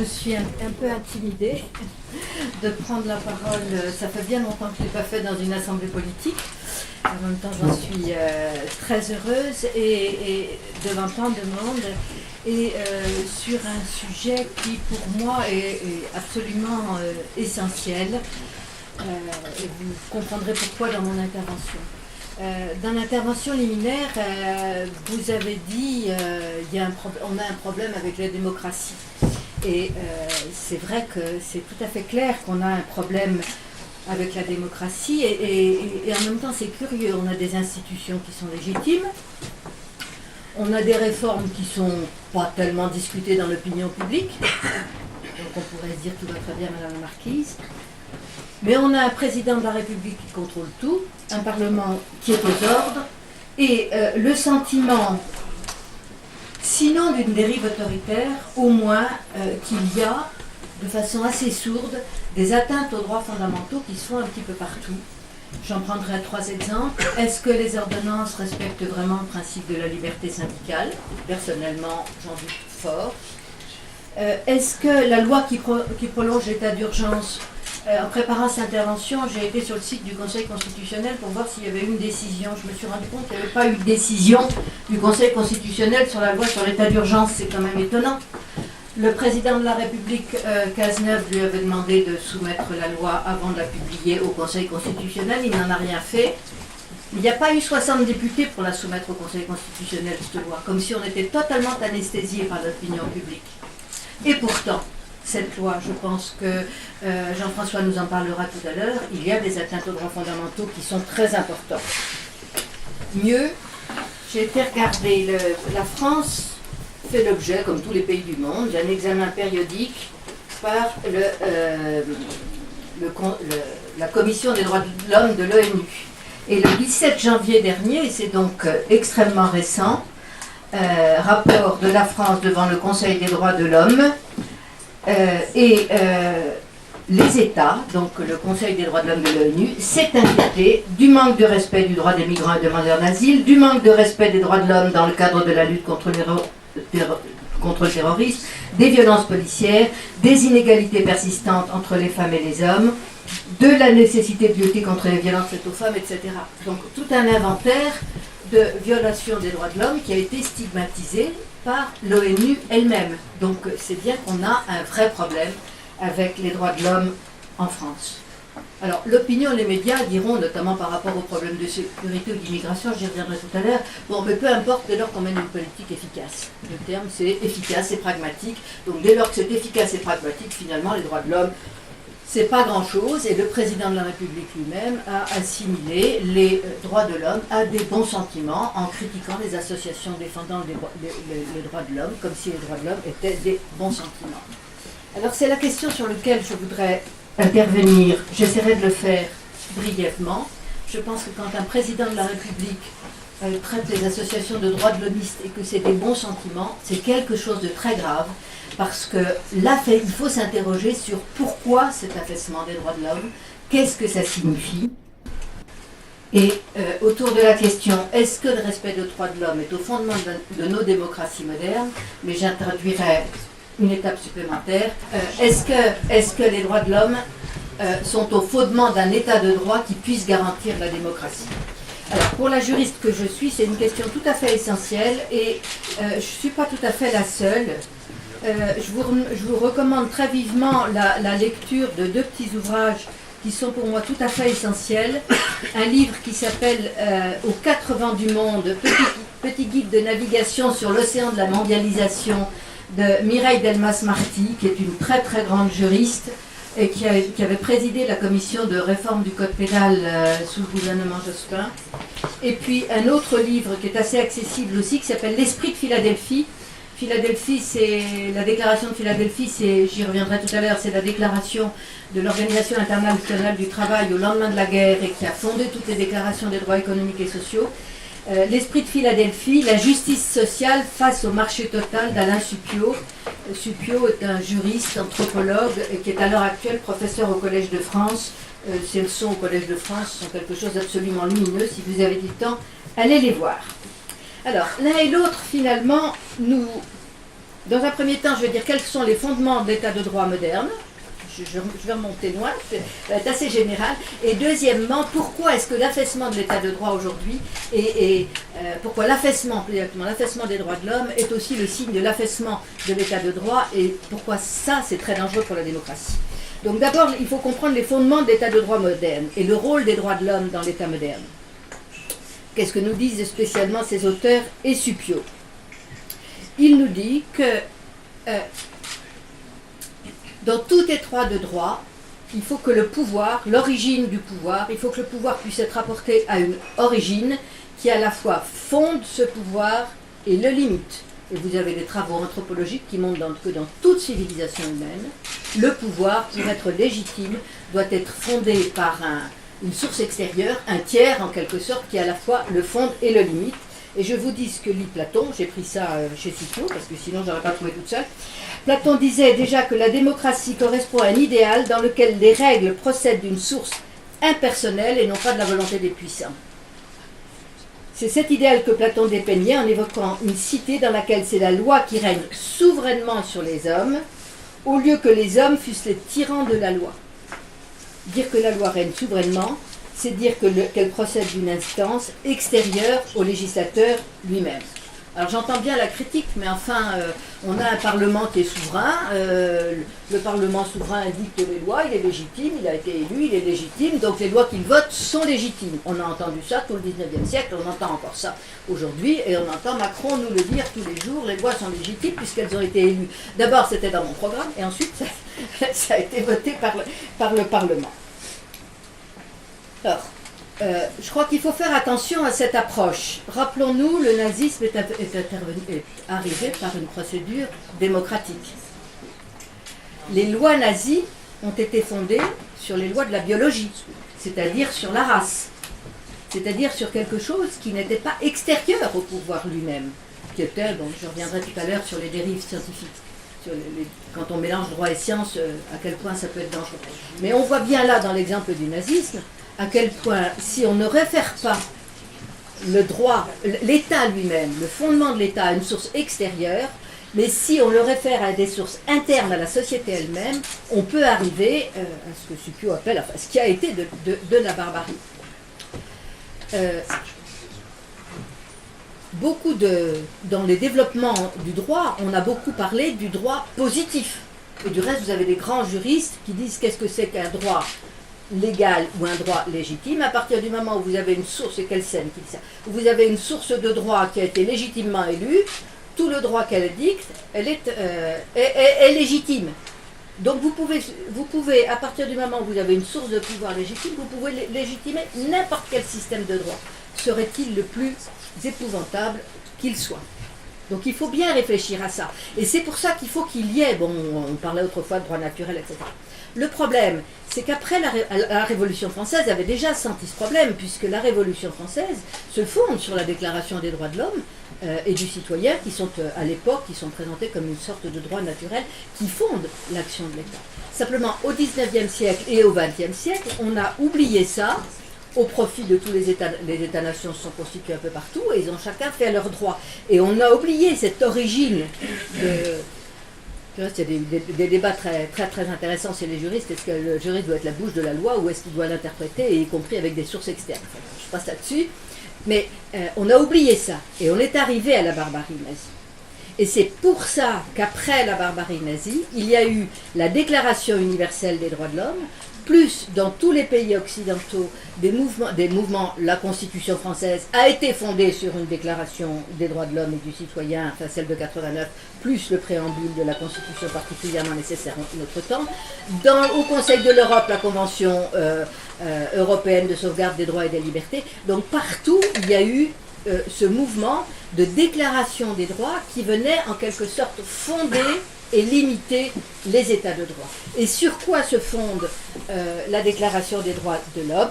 je suis un peu intimidée de prendre la parole. Ça fait bien longtemps que je ne l'ai pas fait dans une assemblée politique. En même temps, j'en suis très heureuse et devant tant de monde et sur un sujet qui, pour moi, est absolument essentiel. Et vous comprendrez pourquoi dans mon intervention. Dans l'intervention liminaire, vous avez dit on a un problème avec la démocratie. Et c'est vrai que c'est tout à fait clair qu'on a un problème avec la démocratie et en même temps c'est curieux, on a des institutions qui sont légitimes, on a des réformes qui ne sont pas tellement discutées dans l'opinion publique, donc on pourrait se dire tout va très bien Madame la Marquise, mais on a un président de la République qui contrôle tout, un Parlement qui est aux ordres, et le sentiment, sinon d'une dérive autoritaire, au moins qu'il y a, de façon assez sourde, des atteintes aux droits fondamentaux qui se font un petit peu partout. J'en prendrai 3 exemples. Est-ce que les ordonnances respectent vraiment le principe de la liberté syndicale? Personnellement, j'en doute fort. Est-ce que la loi qui prolonge l'état d'urgence, en préparant cette intervention, j'ai été sur le site du Conseil constitutionnel pour voir s'il y avait eu une décision. Je me suis rendu compte qu'il n'y avait pas eu de décision du Conseil constitutionnel sur la loi sur l'état d'urgence. C'est quand même étonnant. Le président de la République, Cazeneuve, lui avait demandé de soumettre la loi avant de la publier au Conseil constitutionnel. Il n'en a rien fait. Il n'y a pas eu 60 députés pour la soumettre au Conseil constitutionnel, cette loi, comme si on était totalement anesthésié par l'opinion publique. Et pourtant, cette loi, je pense que Jean-François nous en parlera tout à l'heure, il y a des atteintes aux droits fondamentaux qui sont très importantes. Mieux, j'ai été regarder, la France fait l'objet, comme tous les pays du monde, d'un examen périodique par la Commission des droits de l'homme de l'ONU. Et le 17 janvier dernier, et c'est donc extrêmement récent, rapport de la France devant le Conseil des droits de l'homme, les États, donc le Conseil des droits de l'homme de l'ONU, s'est inquiété du manque de respect du droit des migrants et demandeurs d'asile, du manque de respect des droits de l'homme dans le cadre de la lutte contre le terrorisme, des violences policières, des inégalités persistantes entre les femmes et les hommes, de la nécessité de lutter contre les violences faites aux femmes, etc. Donc tout un inventaire de violations des droits de l'homme qui a été stigmatisé par l'ONU elle-même. Donc c'est bien qu'on a un vrai problème avec les droits de l'homme en France. Alors l'opinion, les médias diront, notamment par rapport aux problèmes de sécurité ou d'immigration, j'y reviendrai tout à l'heure, bon mais peu importe dès lors qu'on mène une politique efficace. Le terme c'est efficace et pragmatique, donc dès lors que c'est efficace et pragmatique, finalement les droits de l'homme, c'est pas grand-chose, et le président de la République lui-même a assimilé les droits de l'homme à des bons sentiments en critiquant les associations défendant les droits de l'homme, comme si les droits de l'homme étaient des bons sentiments. Alors c'est la question sur laquelle je voudrais intervenir. J'essaierai de le faire brièvement. Je pense que quand un président de la République traite les associations de droits de l'homiste et que c'est des bons sentiments, c'est quelque chose de très grave, parce que là, il faut s'interroger sur pourquoi cet affaissement des droits de l'homme, qu'est-ce que ça signifie, et autour de la question, est-ce que le respect des droits de l'homme est au fondement de nos démocraties modernes, mais j'introduirai une étape supplémentaire, est-ce que les droits de l'homme sont au fondement d'un état de droit qui puisse garantir la démocratie? Alors, pour la juriste que je suis, c'est une question tout à fait essentielle et je ne suis pas tout à fait la seule. Je vous recommande très vivement la lecture de 2 petits ouvrages qui sont pour moi tout à fait essentiels. Un livre qui s'appelle Aux 4 vents du monde, petit guide de navigation sur l'océan de la mondialisation de Mireille Delmas-Marty, qui est une très très grande juriste et qui avait présidé la commission de réforme du code pénal sous le gouvernement Jospin. Et puis un autre livre qui est assez accessible aussi, qui s'appelle L'Esprit de Philadelphie. Philadelphie, c'est la déclaration de Philadelphie, j'y reviendrai tout à l'heure, c'est la déclaration de l'Organisation internationale du travail au lendemain de la guerre et qui a fondé toutes les déclarations des droits économiques et sociaux. L'Esprit de Philadelphie, la justice sociale face au marché total d'Alain Suppiot. Suppiot est un juriste, anthropologue, qui est à l'heure actuelle professeur au Collège de France. Ses leçons au Collège de France sont quelque chose d'absolument lumineux. Si vous avez du temps, allez les voir. Alors, l'un et l'autre, finalement, nous Dans un premier temps, je vais dire quels sont les fondements de l'état de droit moderne. Je vais remonter loin, c'est assez général. Et deuxièmement, pourquoi est-ce que l'affaissement de l'état de droit aujourd'hui pourquoi l'affaissement des droits de l'homme est aussi le signe de l'affaissement de l'état de droit et pourquoi ça c'est très dangereux pour la démocratie. Donc d'abord, il faut comprendre les fondements de l'état de droit moderne et le rôle des droits de l'homme dans l'état moderne. Qu'est-ce que nous disent spécialement ces auteurs et Suppiot? Il nous dit que dans tout état de droit, il faut que le pouvoir, l'origine du pouvoir, il faut que le pouvoir puisse être apporté à une origine qui à la fois fonde ce pouvoir et le limite. Et vous avez des travaux anthropologiques qui montrent que dans toute civilisation humaine, le pouvoir, pour être légitime, doit être fondé par une source extérieure, un tiers en quelque sorte, qui à la fois le fonde et le limite. Et je vous dis ce que lit Platon, j'ai pris ça chez Suppiot, parce que sinon je n'aurais pas trouvé toute seule. Platon disait déjà que la démocratie correspond à un idéal dans lequel les règles procèdent d'une source impersonnelle et non pas de la volonté des puissants. C'est cet idéal que Platon dépeignait en évoquant une cité dans laquelle c'est la loi qui règne souverainement sur les hommes, au lieu que les hommes fussent les tyrans de la loi. Dire que la loi règne souverainement, c'est dire qu'elle procède d'une instance extérieure au législateur lui-même. Alors j'entends bien la critique, mais enfin, on a un Parlement qui est souverain, le Parlement souverain dicte les lois, il est légitime, il a été élu, il est légitime, donc les lois qu'il vote sont légitimes. On a entendu ça tout le 19e siècle, on entend encore ça aujourd'hui, et on entend Macron nous le dire tous les jours, les lois sont légitimes puisqu'elles ont été élues. D'abord c'était dans mon programme, et ensuite ça a été voté par le Parlement. Alors, je crois qu'il faut faire attention à cette approche. Rappelons-nous, le nazisme est arrivé par une procédure démocratique. Les lois nazies ont été fondées sur les lois de la biologie, c'est-à-dire sur la race, c'est-à-dire sur quelque chose qui n'était pas extérieur au pouvoir lui-même, qui était, donc je reviendrai tout à l'heure sur les dérives scientifiques, quand on mélange droit et science, à quel point ça peut être dangereux. Mais on voit bien là, dans l'exemple du nazisme, à quel point, si on ne réfère pas le droit, l'État lui-même, le fondement de l'État à une source extérieure, mais si on le réfère à des sources internes à la société elle-même, on peut arriver à ce que Suppiot appelle, enfin, ce qui a été de la barbarie. Dans les développements du droit, on a beaucoup parlé du droit positif. Et du reste, vous avez des grands juristes qui disent qu'est-ce que c'est qu'un droit légal ou un droit légitime. À partir du moment où vous avez une source, et quelle scène qu'il sert, où vous avez une source de droit qui a été légitimement élue, tout le droit qu'elle dicte, elle est légitime. Donc vous pouvez, à partir du moment où vous avez une source de pouvoir légitime, vous pouvez légitimer n'importe quel système de droit, serait-il le plus épouvantable qu'il soit. Donc il faut bien réfléchir à ça. Et c'est pour ça qu'il faut qu'il y ait, bon, on parlait autrefois de droit naturel, etc. Le problème, c'est qu'après la Révolution française avait déjà senti ce problème, puisque la Révolution française se fonde sur la Déclaration des droits de l'homme et du citoyen, qui sont à l'époque, qui sont présentés comme une sorte de droit naturel qui fonde l'action de l'État. Simplement, au XIXe siècle et au XXe siècle, on a oublié ça, au profit de tous les États-nations se sont constitués un peu partout, et ils ont chacun fait leur droit. Et on a oublié cette origine de... Il y a des débats très, très, très intéressants chez les juristes. Est-ce que le juriste doit être la bouche de la loi ou est-ce qu'il doit l'interpréter, y compris avec des sources externes? Enfin, je passe là-dessus. Mais on a oublié ça. Et on est arrivé à la barbarie nazie. Et c'est pour ça qu'après la barbarie nazie, il y a eu la Déclaration universelle des droits de l'homme, plus dans tous les pays occidentaux, des mouvements, la Constitution française a été fondée sur une déclaration des droits de l'homme et du citoyen, enfin celle de 89, plus le préambule de la Constitution particulièrement nécessaire en notre temps. Au Conseil de l'Europe, la Convention européenne de sauvegarde des droits et des libertés. Donc partout, il y a eu ce mouvement de déclaration des droits qui venait en quelque sorte fonder et limiter les états de droit. Et sur quoi se fonde la Déclaration des droits de l'homme?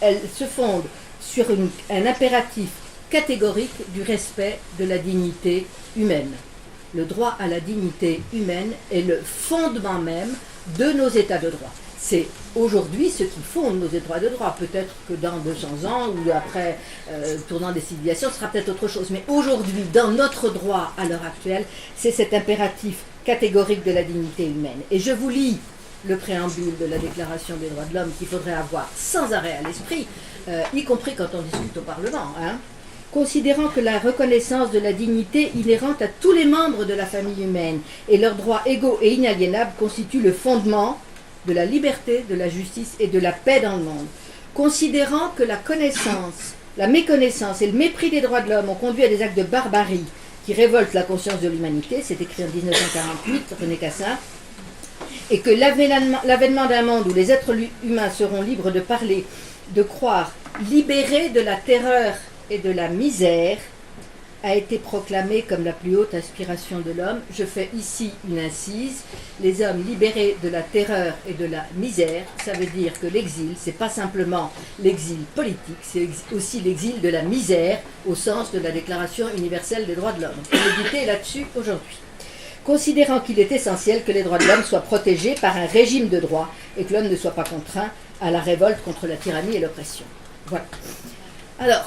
Elle se fonde sur un impératif catégorique du respect de la dignité humaine. Le droit à la dignité humaine est le fondement même de nos états de droit. C'est aujourd'hui ce qui fonde nos États de droit. Peut-être que dans 200 ans ou après tournant des civilisations, ce sera peut-être autre chose. Mais aujourd'hui, dans notre droit à l'heure actuelle, c'est cet impératif catégorique de la dignité humaine. Et je vous lis le préambule de la Déclaration des droits de l'homme qu'il faudrait avoir sans arrêt à l'esprit, y compris quand on discute au Parlement. Considérant que la reconnaissance de la dignité inhérente à tous les membres de la famille humaine et leurs droits égaux et inaliénables constitue le fondement de la liberté, de la justice et de la paix dans le monde. Considérant que la connaissance, la méconnaissance et le mépris des droits de l'homme ont conduit à des actes de barbarie qui révoltent la conscience de l'humanité, c'est écrit en 1948, René Cassin, et que l'avènement d'un monde où les êtres humains seront libres de parler, de croire, libérés de la terreur et de la misère, a été proclamé comme la plus haute aspiration de l'homme. Je fais ici une incise. Les hommes libérés de la terreur et de la misère, ça veut dire que l'exil, c'est pas simplement l'exil politique, c'est aussi l'exil de la misère au sens de la Déclaration universelle des droits de l'homme. On peut méditer là-dessus aujourd'hui. Considérant qu'il est essentiel que les droits de l'homme soient protégés par un régime de droit et que l'homme ne soit pas contraint à la révolte contre la tyrannie et l'oppression. Voilà. Alors,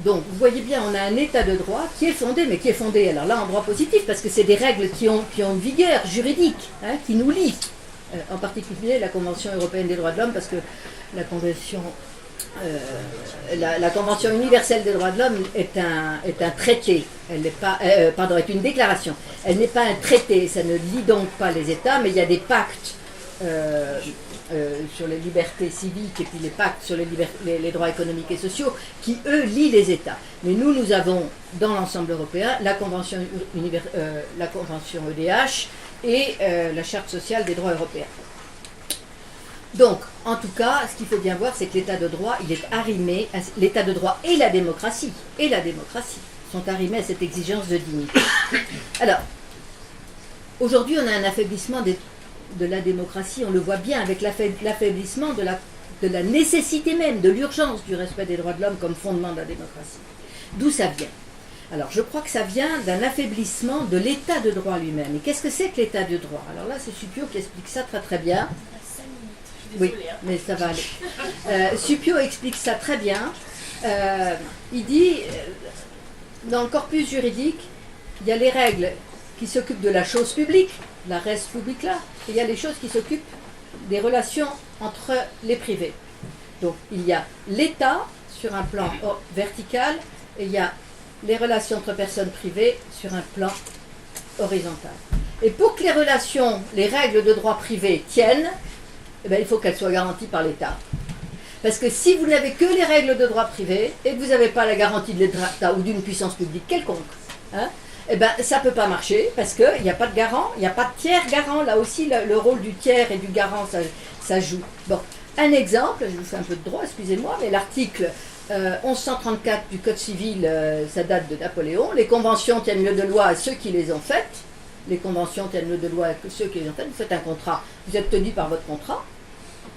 donc, vous voyez bien, on a un état de droit qui est fondé, mais qui est fondé, alors là, en droit positif, parce que c'est des règles qui ont une vigueur juridique, qui nous lient, en particulier la Convention européenne des droits de l'homme, parce que la Convention universelle des droits de l'homme est un traité, elle n'est pas, est une déclaration, elle n'est pas un traité, ça ne lie donc pas les États, mais il y a des pactes sur les libertés civiques et puis les pactes sur les droits économiques et sociaux qui, eux, lient les États. Mais nous avons dans l'ensemble européen la Convention EDH et la Charte sociale des droits européens. Donc, en tout cas, ce qu'il faut bien voir, c'est que l'état de droit, il est arrimé, l'état de droit et la démocratie sont arrimés à cette exigence de dignité. Alors, aujourd'hui, on a un affaiblissement de la démocratie, on le voit bien avec l'affaiblissement de la nécessité même, de l'urgence du respect des droits de l'homme comme fondement de la démocratie. D'où ça vient? Alors, je crois que ça vient d'un affaiblissement de l'état de droit lui-même. Et qu'est-ce que c'est que l'état de droit? Alors là, c'est Suppiot qui explique ça très très bien. Oui, mais ça va aller. Suppiot explique ça très bien. Il dit, dans le corpus juridique, il y a les règles qui s'occupent de la chose publique, la res publica, et il y a les choses qui s'occupent des relations entre les privés. Donc, il y a l'État sur un plan vertical, et il y a les relations entre personnes privées sur un plan horizontal. Et pour que les relations, les règles de droit privé tiennent, eh bien, il faut qu'elles soient garanties par l'État. Parce que si vous n'avez que les règles de droit privé et que vous n'avez pas la garantie de l'État ou d'une puissance publique quelconque, eh ben, ça ne peut pas marcher parce qu'il n'y a pas de garant, il n'y a pas de tiers garant. Là aussi, le rôle du tiers et du garant, ça joue. Bon, un exemple, je vous fais un peu de droit, excusez-moi, mais l'article 1134 du Code civil, ça date de Napoléon. Les conventions tiennent lieu de loi à ceux qui les ont faites. Les conventions tiennent lieu de loi à ceux qui les ont faites. Vous faites un contrat, vous êtes tenu par votre contrat.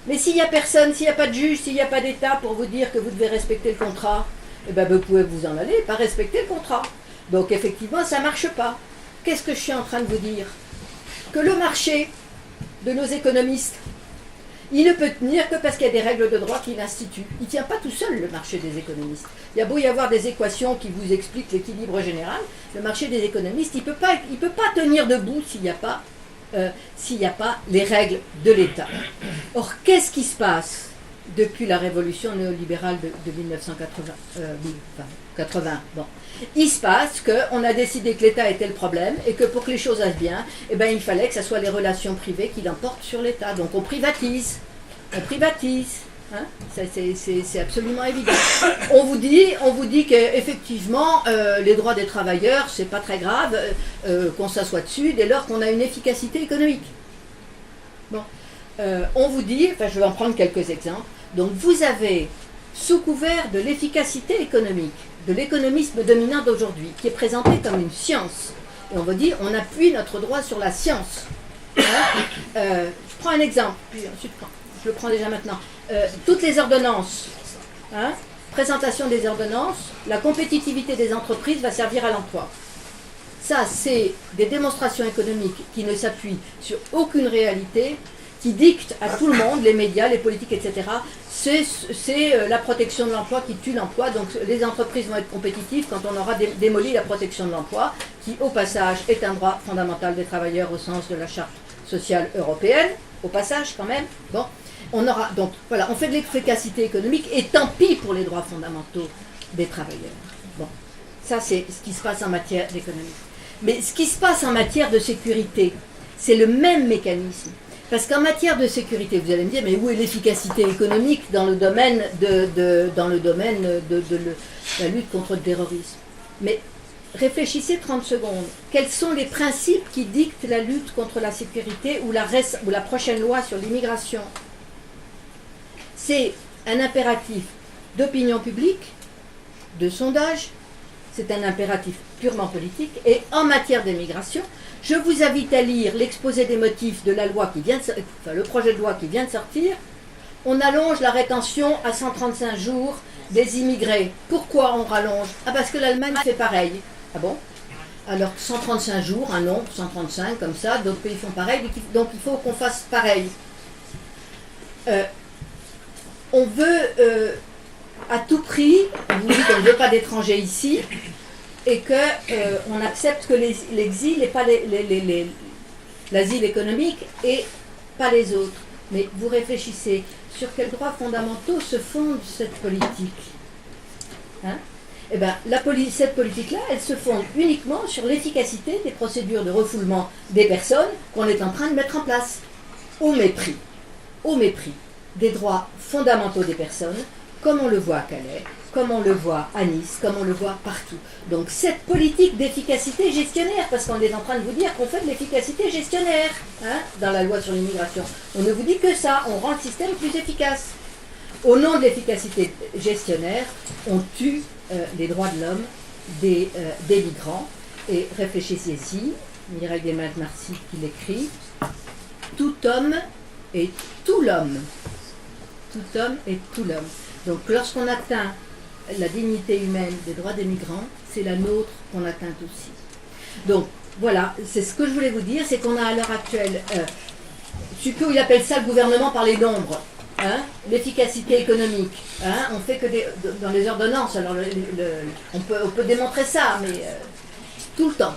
Mais s'il n'y a personne, s'il n'y a pas de juge, s'il n'y a pas d'État pour vous dire que vous devez respecter le contrat, eh ben, vous pouvez vous en aller et pas respecter le contrat. Donc effectivement, ça ne marche pas. Qu'est-ce que je suis en train de vous dire? Que le marché de nos économistes, il ne peut tenir que parce qu'il y a des règles de droit qui l'instituent. Il ne tient pas tout seul, le marché des économistes. Il y a beau y avoir des équations qui vous expliquent l'équilibre général, le marché des économistes, il ne peut pas tenir debout s'il n'y a pas les règles de l'État. Or, qu'est-ce qui se passe depuis la révolution néolibérale de 1980 bon. Il se passe qu'on a décidé que l'État était le problème et que pour que les choses aillent bien, eh ben, il fallait que ce soit les relations privées qui l'emportent sur l'État. Donc on privatise. Hein? C'est absolument évident. On vous dit qu'effectivement, les droits des travailleurs, c'est pas très grave qu'on s'assoit dessus dès lors qu'on a une efficacité économique. Bon. On vous dit, enfin je vais en prendre quelques exemples, donc vous avez, sous couvert de l'efficacité économique, de l'économisme dominant d'aujourd'hui, qui est présenté comme une science, et on vous dit, on appuie notre droit sur la science. Hein? Je prends un exemple, puis ensuite je le prends déjà maintenant. Toutes les ordonnances, hein? Présentation des ordonnances, la compétitivité des entreprises va servir à l'emploi. Ça, c'est des démonstrations économiques qui ne s'appuient sur aucune réalité, qui dicte à tout le monde, les médias, les politiques, etc., c'est la protection de l'emploi qui tue l'emploi. Donc les entreprises vont être compétitives quand on aura démoli la protection de l'emploi, qui au passage est un droit fondamental des travailleurs au sens de la Charte sociale européenne, au passage quand même. Bon, on aura donc voilà, on fait de l'efficacité économique et tant pis pour les droits fondamentaux des travailleurs. Bon, ça c'est ce qui se passe en matière d'économie. Mais ce qui se passe en matière de sécurité, c'est le même mécanisme. Parce qu'en matière de sécurité, vous allez me dire, mais où est l'efficacité économique dans le domaine de la lutte contre le terrorisme? Mais réfléchissez 30 secondes. Quels sont les principes qui dictent la lutte contre la sécurité ou la prochaine loi sur l'immigration? C'est un impératif d'opinion publique, de sondage, c'est un impératif purement politique, et en matière d'immigration, je vous invite à lire l'exposé des motifs de la loi qui vient le projet de loi qui vient de sortir. On allonge la rétention à 135 jours des immigrés. Pourquoi on rallonge? Ah, parce que l'Allemagne fait pareil. Ah bon? Alors 135 jours, un nombre, 135 comme ça, d'autres pays font pareil, donc il faut qu'on fasse pareil. On veut à tout prix, vous dites qu'on ne veut pas d'étrangers ici, et qu'on accepte que l'exil et pas l'asile économique et pas les autres. Mais vous réfléchissez, sur quels droits fondamentaux se fonde cette politique? Hein? Eh bien, cette politique-là, elle se fonde uniquement sur l'efficacité des procédures de refoulement des personnes qu'on est en train de mettre en place, au mépris des droits fondamentaux des personnes, comme on le voit à Calais, comme on le voit à Nice, comme on le voit partout. Donc cette politique d'efficacité gestionnaire, parce qu'on est en train de vous dire qu'on fait de l'efficacité gestionnaire, hein, dans la loi sur l'immigration. On ne vous dit que ça, on rend le système plus efficace. Au nom de l'efficacité gestionnaire, on tue les droits de l'homme des migrants. Et réfléchissez-y, Mireille Desmattes-Marcy qui l'écrit, tout homme est tout l'homme. Tout homme est tout l'homme. Donc lorsqu'on atteint la dignité humaine des droits des migrants, c'est la nôtre qu'on atteint aussi. Donc voilà, c'est ce que je voulais vous dire, c'est qu'on a à l'heure actuelle, Succo il appelle ça le gouvernement par les nombres, hein, l'efficacité économique. Hein, on fait que dans les ordonnances, alors on peut démontrer ça, mais tout le temps.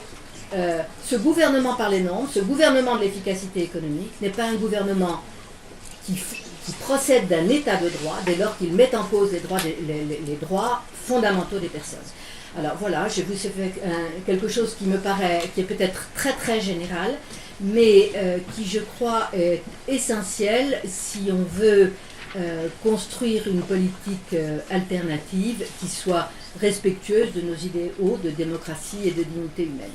Ce gouvernement par les nombres, ce gouvernement de l'efficacité économique n'est pas un gouvernement qui procède d'un état de droit dès lors qu'il met en cause les droits fondamentaux des personnes. Alors voilà, je vous ai fait quelque chose qui me paraît, qui est peut-être très très général, mais qui je crois est essentiel si on veut construire une politique alternative qui soit respectueuse de nos idéaux de démocratie et de dignité humaine.